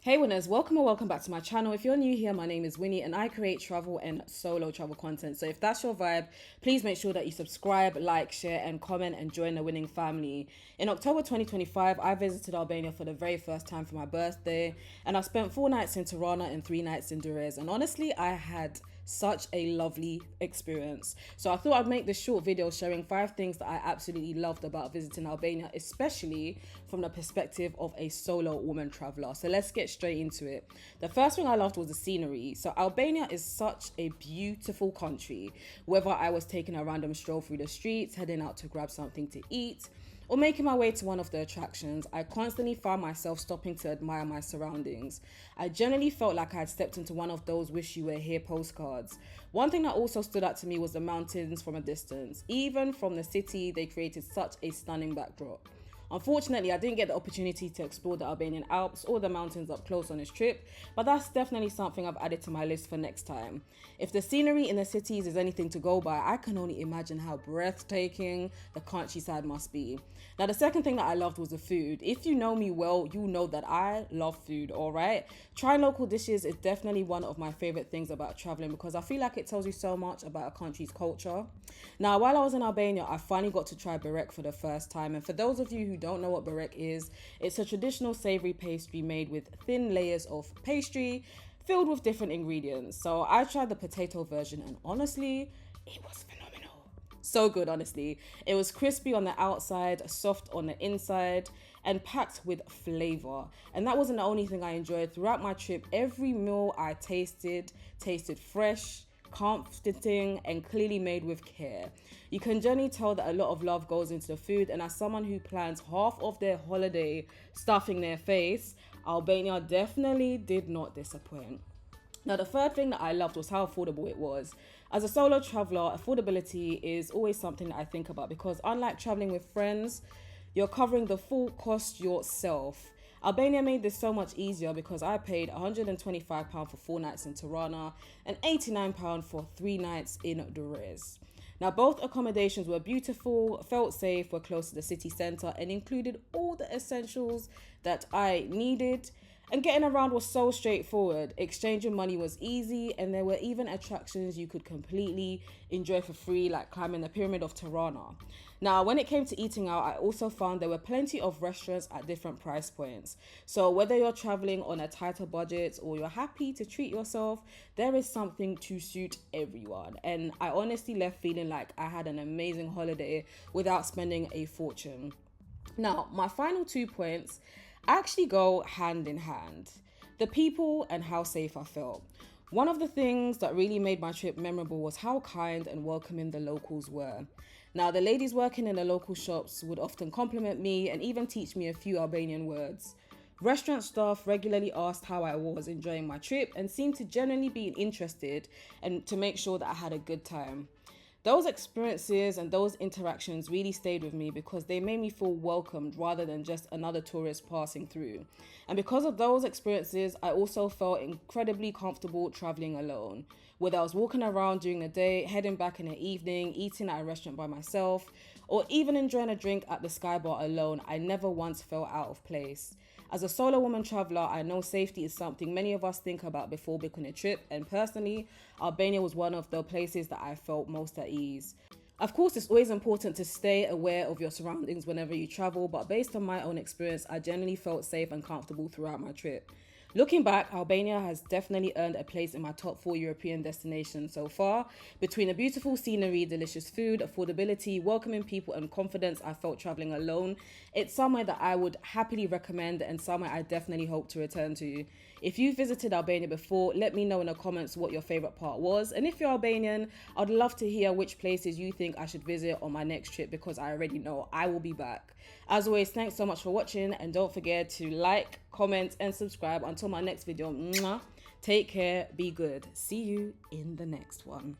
Hey winners, welcome or welcome back to my channel. If you're new here, my name is Winnie and I create travel and solo travel content. So if that's your vibe, please make sure that you subscribe, like, share and comment and join the winning family. In October 2025, I visited Albania for the very first time for my birthday and I spent 4 nights in Tirana and 3 nights in Durres. And honestly, I had such a lovely experience. So I thought I'd make this short video sharing 5 things that I absolutely loved about visiting Albania, especially from the perspective of a solo woman traveler. So let's get straight into it. The first thing I loved was the scenery. So Albania is such a beautiful country. Whether I was taking a random stroll through the streets, heading out to grab something to eat, or making my way to one of the attractions, I constantly found myself stopping to admire my surroundings. I generally felt like I had stepped into one of those wish you were here postcards. One thing that also stood out to me was the mountains from a distance. Even from the city, they created such a stunning backdrop. Unfortunately, I didn't get the opportunity to explore the Albanian Alps or the mountains up close on this trip, but that's definitely something I've added to my list for next time. If the scenery in the cities is anything to go by, I can only imagine how breathtaking the countryside must be. Now, the second thing that I loved was the food. If you know me well, you know that I love food, all right? Trying local dishes is definitely one of my favorite things about traveling because I feel like it tells you so much about a country's culture. Now, while I was in Albania, I finally got to try burek for the first time. And for those of you who don't know what burek is, it's a traditional savory pastry made with thin layers of pastry filled with different ingredients. So I tried the potato version and honestly, it was phenomenal. So good, honestly. It was crispy on the outside, soft on the inside, and packed with flavor. And that wasn't the only thing I enjoyed. Throughout my trip, every meal I tasted fresh, comforting and clearly made with care. You can generally tell that a lot of love goes into the food, and as someone who plans half of their holiday stuffing their face, Albania definitely did not disappoint. Now, the third thing that I loved was how affordable it was. As a solo traveler, affordability is always something that I think about because unlike traveling with friends, you're covering the full cost yourself. Albania made this so much easier because I paid £125 for 4 nights in Tirana and £89 for 3 nights in Durres. Now, both accommodations were beautiful, felt safe, were close to the city centre, and included all the essentials that I needed. And getting around was so straightforward. Exchanging money was easy, and there were even attractions you could completely enjoy for free, like climbing the Pyramid of Tirana. Now, when it came to eating out, I also found there were plenty of restaurants at different price points. So whether you're traveling on a tighter budget or you're happy to treat yourself, there is something to suit everyone. And I honestly left feeling like I had an amazing holiday without spending a fortune. Now, my final 2 points actually go hand in hand. The people and how safe I felt. One of the things that really made my trip memorable was how kind and welcoming the locals were. Now, the ladies working in the local shops would often compliment me and even teach me a few Albanian words. Restaurant staff regularly asked how I was enjoying my trip and seemed to genuinely be interested and to make sure that I had a good time. Those experiences and those interactions really stayed with me because they made me feel welcomed rather than just another tourist passing through. And because of those experiences, I also felt incredibly comfortable traveling alone. Whether I was walking around during the day, heading back in the evening, eating at a restaurant by myself, or even enjoying a drink at the Sky Bar alone, I never once felt out of place. As a solo woman traveler, I know safety is something many of us think about before booking a trip, and personally, Albania was one of the places that I felt most at ease. Of course, it's always important to stay aware of your surroundings whenever you travel, but based on my own experience, I generally felt safe and comfortable throughout my trip. Looking back, Albania has definitely earned a place in my top 4 European destinations so far. Between the beautiful scenery, delicious food, affordability, welcoming people, and confidence I felt traveling alone, it's somewhere that I would happily recommend and somewhere I definitely hope to return to. If you've visited Albania before, let me know in the comments what your favorite part was. And if you're Albanian, I'd love to hear which places you think I should visit on my next trip because I already know I will be back. As always, thanks so much for watching and don't forget to like, comment, and subscribe. Until my next video, mwah, take care, be good. See you in the next one.